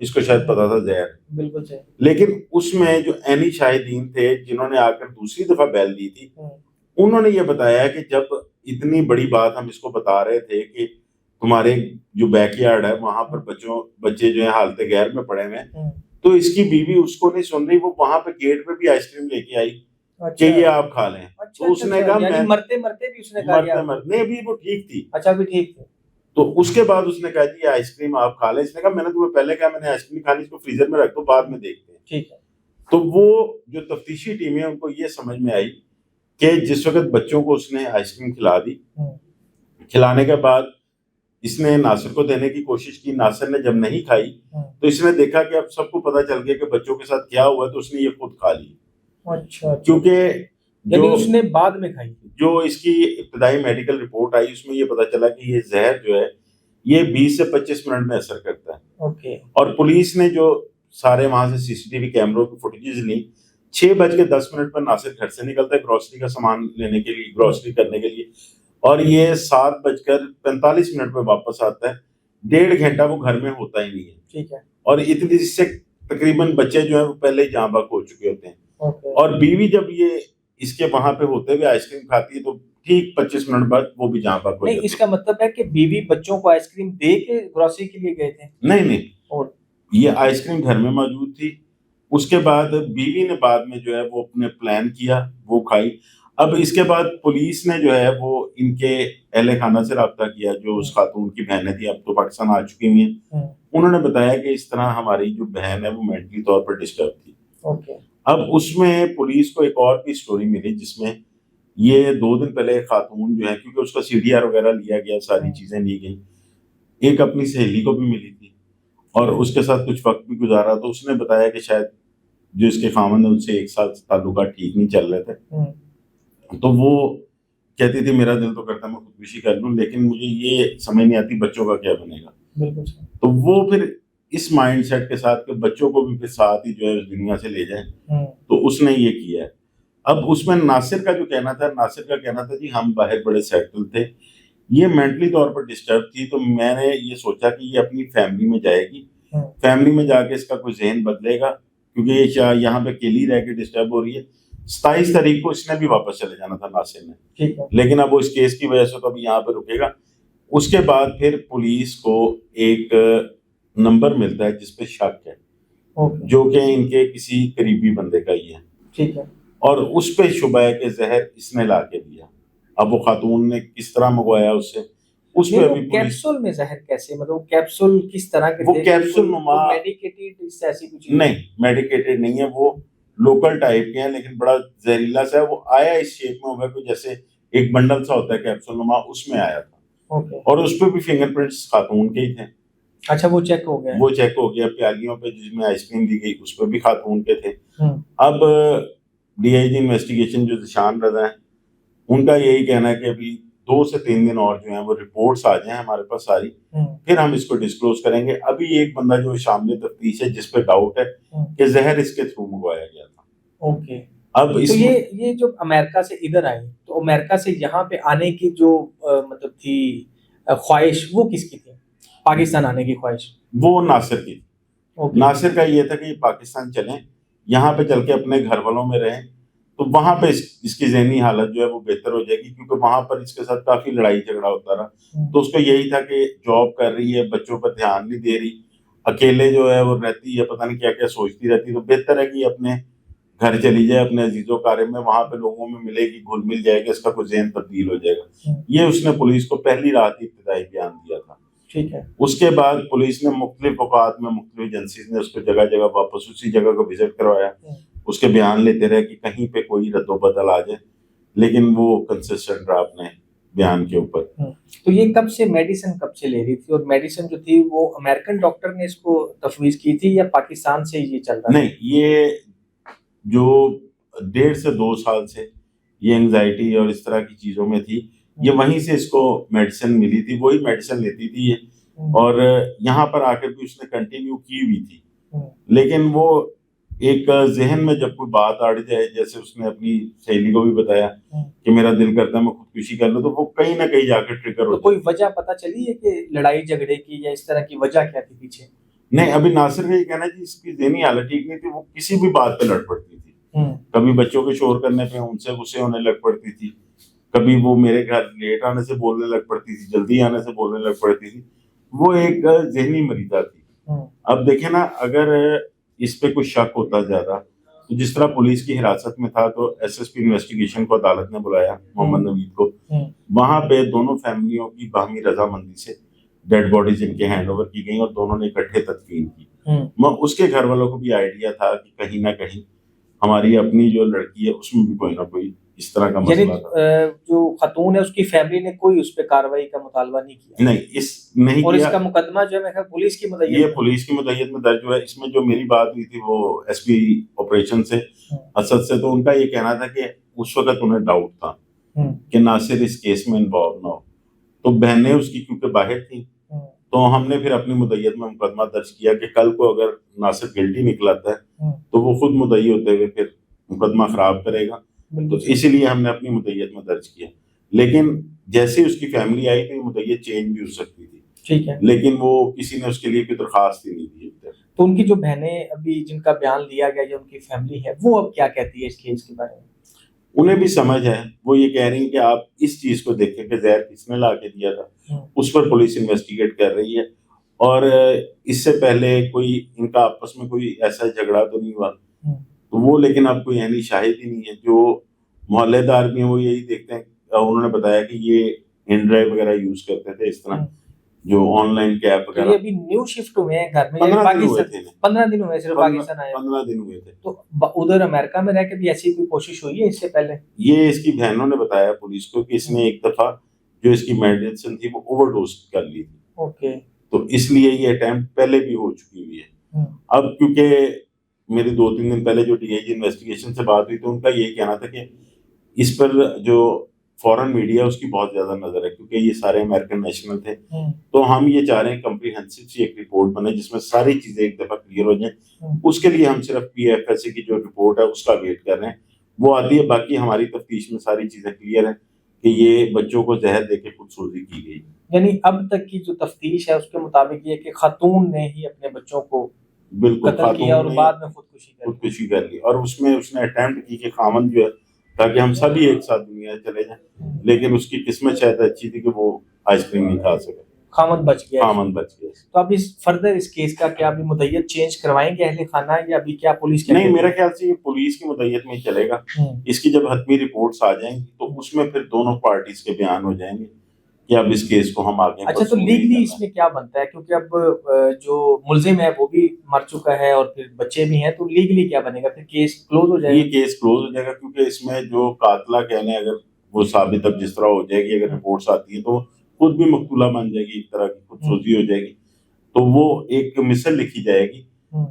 اس کو شاید پتا تھا زہر. بالکل صحیح. لیکن اس میں جو عینی شاہدین تھے جنہوں نے آ کر دوسری دفعہ بیل دی تھی, انہوں نے یہ بتایا کہ جب اتنی بڑی بات ہم اس کو بتا رہے تھے کہ تمہارے جو بیک یارڈ ہے وہاں پر بچے جو ہیں حالت غیر میں پڑے ہوئے ہیں, تو اس کی بیوی اس کو نہیں سن رہی, وہ وہاں پہ گیٹ پہ بھی آئس کریم لے کے آئی کہ یہ آپ کھا لیں. تو اس نے کہا میں مرتے مرتے بھی اس نے کہا نہیں ابھی وہ ٹھیک تھی. اچھا ابھی ٹھیک تھی. تو اس کے بعد اس نے کہا جی آئس کریم آپ کھا لیں. اس نے کہا میں نے تمہیں پہلے کہا میں نے آئس کریم کھانی, اس کو فریزر میں رکھ دو بعد میں دیکھتے ہیں. ٹھیک ہے. تو وہ جو تفتیشی ٹیم ہے ان کو یہ سمجھ میں آئی کہ جس وقت بچوں کو اس نے آئس کریم کھلا دی, کھلانے کے بعد اس نے ناصر کو دینے کی کوشش کی. ناصر نے جب نہیں کھائی تو اس نے دیکھا کہ اب سب کو پتا چل گیا کہ بچوں کے ساتھ کیا ہوا, تو اس نے یہ خود کھا لی. اچھا. کیونکہ اس نے بعد میں کھائی, جو اس کی ابتدائی میڈیکل رپورٹ آئی اس میں یہ پتا چلا کہ یہ زہر جو ہے یہ 20 سے 25 منٹ میں اثر کرتا ہے. اوکے. اور پولیس نے جو سارے وہاں سے CCTV کیمروں کی فوٹیجز لی, 6:10 پر ناصر گھر سے نکلتا ہے گروسری کا سامان لینے کے لیے, گروسری کرنے کے لیے, اور یہ 7:45 پہ واپس آتا ہے. 1.5 گھنٹہ وہ گھر میں ہوتا ہی نہیں ہے. ٹھیک ہے. اور اتنی سے تقریباً بچے جو ہیں وہ پہلے ہی جہاں بک ہو چکے ہوتے ہیں. اور بیوی جب یہ اس کے وہاں پہ ہوتے ہوئے آئس کریم کھاتی ہے تو ٹھیک 25 منٹ بعد وہ بھی جہاں بک ہو جاتی ہے. اس کا مطلب ہے کہ بیوی بچوں کو آئس کریم دے کے گروسری کے لیے گئے تھے؟ نہیں, یہ آئس کریم گھر میں موجود تھی. اس کے بعد بیوی نے بعد میں جو ہے وہ اپنے پلان کیا, وہ کھائی. اب اس کے بعد پولیس نے جو ہے وہ ان کے اہل خانہ سے رابطہ کیا, جو اس خاتون کی بہنیں تھیں اب تو پاکستان آ چکی ہوئی ہیں. انہوں نے بتایا کہ اس طرح ہماری جو بہن ہے وہ مینٹلی طور پر ڈسٹرب تھی. اب اس میں پولیس کو ایک اور بھی سٹوری ملی جس میں یہ 2 دن پہلے خاتون جو ہے, کیونکہ اس کا CDR وغیرہ لیا گیا, ساری چیزیں لی گئی, ایک اپنی سہیلی کو بھی ملی تھی اور اس کے ساتھ کچھ وقت بھی گزارا. تو اس نے بتایا کہ شاید جو اس کے خاوند ہیں ان سے 1 سال تعلقات ٹھیک نہیں چل رہے تھے. تو وہ کہتی تھی میرا دل تو کرتا میں خودکشی کر لوں, لیکن مجھے یہ سمجھ نہیں آتی بچوں کا کیا بنے گا. تو وہ پھر اس مائنڈ سیٹ کے ساتھ کہ بچوں کو بھی پھر ساتھ ہی جو ہے اس دنیا سے لے جائیں, تو اس نے یہ کیا ہے. اب اس میں ناصر کا جو کہنا تھا جی ہم باہر بڑے سیٹل تھے, یہ مینٹلی طور پر ڈسٹرب تھی, تو میں نے یہ سوچا کہ یہ اپنی فیملی میں جائے گی, فیملی میں جا کے اس کا کوئی ذہن بدلے گا, کیونکہ یہ یہاں پہ اکیلی رہ کے ڈسٹرب ہو رہی ہے. 27 تاریخ کو اس نے بھی واپس چلے جانا تھا ناصر نے, لیکن اب وہ اس کیس کی وجہ سے تو ابھی یہاں پہ رکے گا. اس کے بعد پھر پولیس کو ایک نمبر ملتا ہے جس پہ شک ہے, جو کہ ان کے کسی قریبی بندے کا ہی ہے. ٹھیک ہے. اور اس پہ شبہ ہے کہ زہر اس نے لا کے دیا. اب وہ خاتون نے کس طرح منگوایا اس سے, اس پہ ابھی کیپسول میں زہر کیسے, مطلب کیپسول کس طرح کے, وہ کیپسول نما میڈیکیٹڈ ایسی کچھ نہیں, میڈیکیٹڈ نہیں ہے, وہ لوکل ٹائپ کے ہیں لیکن بڑا زہریلا سا ہے. وہ آیا اس شیپ میں ہوگا کوئی جیسے ایک بنڈل سا ہوتا ہے کیپسول نما, اس میں آیا تھا. اور اس پہ بھی فنگر پرنٹس خاتون کے ہی تھے. اچھا وہ چیک ہو گیا, وہ چیک ہو گیا. پیالیوں پہ جس میں آئس کریم دی گئی اس پہ بھی خاتون کے تھے. اب DIG انویسٹیگیشن جو ذیشان رضا ہیں ان کا یہی کہنا ہے کہ ابھی 2 سے 3 دن اور جو ہیں وہ رپورٹس آ جائیں ہمارے پاس ساری, پھر ہم اس کو ڈسکلوز کریں گے. ابھی ایک بندہ جو شامل تفتیش ہے جس پہ ڈاؤٹ ہے کہ زہر اس کے تھرو منگوایا گیا تھا. اوکے. اب اس یہ جو امریکہ سے ادھر آئے, تو امریکہ سے یہاں پہ آنے کی جو مطلب تھی خواہش, وہ کس کی تھی پاکستان آنے کی خواہش؟ وہ ناصر کی. ناصر کا یہ تھا کہ پاکستان چلیں, یہاں پہ چل کے اپنے گھر والوں میں رہیں, تو وہاں پہ اس کی ذہنی حالت جو ہے وہ بہتر ہو جائے گی, کیونکہ وہاں پر اس کے ساتھ کافی لڑائی جھگڑا ہوتا رہا. تو اس کو یہی تھا کہ جاب کر رہی ہے, بچوں پر دھیان نہیں دے رہی, اکیلے جو ہے وہ رہتی ہے, پتہ نہیں کیا کیا سوچتی رہتی, تو بہتر ہے کہ اپنے گھر چلی جائے اپنے عزیز و اقارب میں, وہاں پہ لوگوں میں ملے گی, گھل مل جائے گا, اس کا کوئی ذہن تبدیل ہو جائے گا. یہ اس نے پولیس کو پہلی رات ہی ابتدائی بیان دیا تھا. ٹھیک ہے. اس کے بعد پولیس نے مختلف اوقات میں مختلف ایجنسیز نے اس کو جگہ جگہ واپس اسی جگہ کو وزٹ کروایا, اس کے بیان لیتے رہے کہ کہیں پہ کوئی رد و بدل آ جائے, لیکن وہ کنسسٹنٹ رہا اپنے بیان کے اوپر. تو یہ کب سے میڈیسن کب سے لے رہی تھی, اور میڈیسن جو تھی وہ امریکن ڈاکٹر نے اس کو تفویض کی تھی یا پاکستان سے یہ چل رہا؟ نہیں, یہ جو 1.5 سے 2 سال سے یہ انگزائٹی اور اس طرح کی چیزوں میں تھی, یہ وہیں سے اس کو میڈیسن ملی تھی, وہی میڈیسن لیتی تھی یہ, اور یہاں پر آ کر بھی اس نے کنٹینیو کی ہوئی تھی. لیکن وہ ایک ذہن میں جب کوئی بات اڑ جائے, جیسے اس نے اپنی سہیلی کو بھی بتایا کہ میرا دل کرتا ہے میں خودکشی کر لوں, تو وہ کہیں نہ کہیں جا کے ٹریگر ہو. کوئی وجہ پتہ چلی ہے کہ لڑائی جھگڑے کی یا اس طرح کی وجہ کیا تھی پیچھے؟ نہیں ابھی ناصر کا یہ کہنا ہے کہ اس کی ذہنی حالت ٹھیک نہیں تھی, وہ کسی بھی بات پہ لڑ پڑتی تھی, کبھی بچوں کے شور کرنے پہ ان سے غصے ہونے لگ پڑتی تھی, کبھی وہ میرے گھر لیٹ آنے سے بولنے لگ پڑتی تھی, جلدی آنے سے بولنے لگ پڑتی تھی. وہ ایک ذہنی مریضہ تھی. اب دیکھیں نا, اگر اس پہ کوئی شک ہوتا زیادہ تو جس طرح پولیس کی حراست میں تھا تو ایس ایس پی انویسٹیگیشن کو عدالت نے بلایا محمد نوید کو, وہاں پہ دونوں فیملیوں کی باہمی رضامندی سے ڈیڈ باڈیز ان کے ہینڈ اوور کی گئیں اور دونوں نے اکٹھے تدفین کی. اس کے گھر والوں کو بھی آئیڈیا تھا کہ کہیں نہ کہیں ہماری اپنی جو لڑکی ہے اس میں بھی کوئی نہ کوئی اس طرح کا مسئلہ تھا. جو خاتون ہے اس کی فیملی نے کوئی اس پہ کارروائی کا مطالبہ نہیں کیا؟ نہیں اور کیا. اس کا مقدمہ جو ہے پولیس کی مدعیت یہ پولیس کی مدعیت میں درج ہوا ہے. اس میں جو میری بات ہوئی تھی وہ ایس پی آپریشن سے اسد سے, تو ان کا یہ کہنا تھا کہ اس وقت انہیں ڈاؤٹ تھا کہ ناصر اس کیس میں انوالو نہ ہو, تو بہنیں اس کی کیونکہ باہر تھیں تو ہم نے پھر اپنی مدعیت میں مقدمہ درج کیا کہ کل کو اگر ناصر گلٹی نکلاتا ہے تو وہ خود مدعی ہوتے ہوئے پھر مقدمہ خراب کرے گا, تو اسی لیے ہم نے اپنی مدعیت میں درج کیا. لیکن جیسے اس کی فیملی آئی تو یہ مدعیت چینج بھی ہو سکتی تھی, ٹھیک ہے, لیکن وہ کسی نے اس کے لیے کوئی درخواست ہی نہیں دی. تو ان کی جو بہنیں ابھی جن کا بیان لیا گیا یا ان کی فیملی ہے وہ اب کیا کہتی ہے اس کیس کے بارے میں؟ انہیں بھی سمجھ ہے, وہ یہ کہہ رہی ہیں کہ آپ اس چیز کو دیکھیں کہ زہر کس نے لا کے دیا تھا, اس پر پولیس انویسٹیگیٹ کر رہی ہے. اور اس سے پہلے کوئی ان کا آپس میں کوئی ایسا جھگڑا تو نہیں ہوا, تو وہ لیکن اب کوئی یعنی شاہد ہی نہیں ہے. جو محلے دار بھی ہیں وہ یہی دیکھتے ہیں, انہوں نے بتایا کہ یہ ان ڈرائیو وغیرہ یوز کرتے تھے, اس طرح جو آن لائن کیب وغیرہ. ابھی نیو شفٹ ہوئے ہیں گھر میں, 15 دن ہوئے صرف پاکستان آئے, 15 دن ہوئے تھے. تو ادھر امریکہ میں رہ کے بھی ایسی کوئی کوشش ہوئی ہے اس سے پہلے؟ یہ اس کی بہنوں نے بتایا پولیس کو کہ اس نے ایک دفعہ جو اس کی میڈیسن تھی وہ اوور ڈوز کر لی تھی. اوکے, تو اس لیے یہ اٹیمپٹ پہلے بھی ہو چکی ہوئی ہے. اب کیونکہ میری 2-3 دن پہلے جو ڈی آئی جی انویسٹیگیشن سے بات ہوئی تو ان کا یہی کہنا تھا کہ اس پر جو فورن میڈیا اس کی بہت زیادہ نظر ہے, کیونکہ یہ سارے امریکن نیشنل تھے. تو ہم یہ چاہ رہے ہیں کمپریہنسو سی ایک رپورٹ بنے جس میں ساری چیزیں ایک دفعہ کلیئر ہو جائیں. اس کے لیے ہم صرف پی ایف ایس سی کی جو رپورٹ ہے اس کا ویٹ کر رہے ہیں, وہ آتی ہے. باقی ہماری تفتیش میں ساری چیزیں کلیئر ہیں کہ یہ بچوں کو زہر دے کے خودسوزی کی گئی. یعنی اب تک کی جو تفتیش ہے اس کے مطابق یہ کہ خاتون نے ہی اپنے بچوں کو بالکل قتل کیا اور بعد میں خودکشی کر لی, اور اس میں اس نے اٹیمپٹ کی کہ خامن جو ہے تاکہ ہم سبھی ایک ساتھ دنیا چلے جائیں, لیکن اس کی قسمت شاید اچھی تھی کہ وہ آئس کریم نہیں کھا سکے, خامن بچ گیا. تو اب اس فردر اس کیس کا کیا ابھی مدعیت چینج کروائیں گے اہل خانہ یا ابھی کیا پولیس؟ نہیں, میرا خیال سے یہ پولیس کی مدعیت میں ہی چلے گا. اس کی جب حتمی رپورٹس آ جائیں گی تو اس میں پھر دونوں پارٹیز کے بیان ہو جائیں گے کہ اب اس کیس کو ہم آگے. اچھا, تو لیگلی اس میں کیا بنتا ہے, کیونکہ اب جو ملزم ہے وہ بھی مر چکا ہے اور پھر بچے بھی ہیں, تو لیگلی کیا بنے گا؟ پھر کیس کلوز ہو جائے گا؟ یہ کیس کلوز ہو جائے گا, کیونکہ اس میں جو قاتلہ کہنے اگر وہ ثابت اب جس طرح ہو جائے گی, اگر رپورٹس آتی ہیں تو خود بھی مقتولہ بن جائے گی, ایک طرح کی خودسوزی ہو جائے گی. تو وہ ایک مثل لکھی جائے گی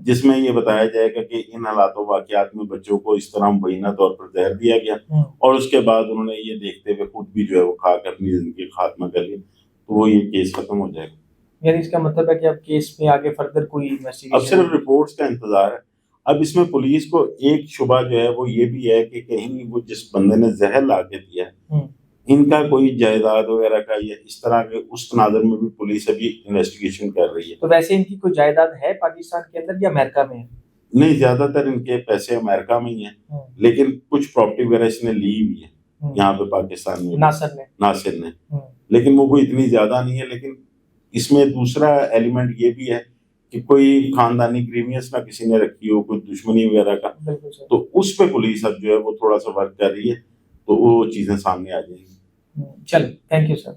جس میں یہ بتایا جائے گا کہ ان حالات و واقعات میں بچوں کو اس طرح مبینہ طور پر زہر دیا گیا, اور اس کے بعد انہوں نے یہ دیکھتے ہوئے خود بھی جو ہے وہ کھا کے اپنی زندگی خاتمہ کر لی, تو وہ یہ کیس ختم ہو جائے گا. یعنی اس کا مطلب ہے کہ اب کیس میں آگے فردر کوئی انویسٹیگیشن اب صرف رپورٹس کا انتظار ہے. اب اس میں پولیس کو ایک شبہ جو ہے وہ یہ بھی ہے کہ کہیں وہ جس بندے نے زہر لا کے دیا ہے ان کا کوئی جائیداد وغیرہ کا یا اس طرح کے اس تناظر میں بھی پولیس ابھی انویسٹیگیشن کر رہی ہے. تو ویسے ان کی کوئی جائیداد ہے پاکستان کے اندر یا امریکہ میں ہے؟ نہیں, زیادہ تر ان کے پیسے امریکہ میں ہی ہیں, لیکن کچھ پراپرٹی وغیرہ اس نے لی ہوئی ہے یہاں پہ پاکستان میں, ناصر نے, لیکن وہ کوئی اتنی زیادہ نہیں ہے. لیکن اس میں دوسرا ایلیمنٹ یہ بھی ہے کہ کوئی خاندانی گریوینس نہ کسی نے رکھی ہو, کوئی دشمنی وغیرہ کا, تو اس پہ پولیس اب جو ہے وہ تھوڑا سا ورک کر رہی ہے, تو وہ چیزیں سامنے آ جائیں گی. چلو, تھینک یو سر.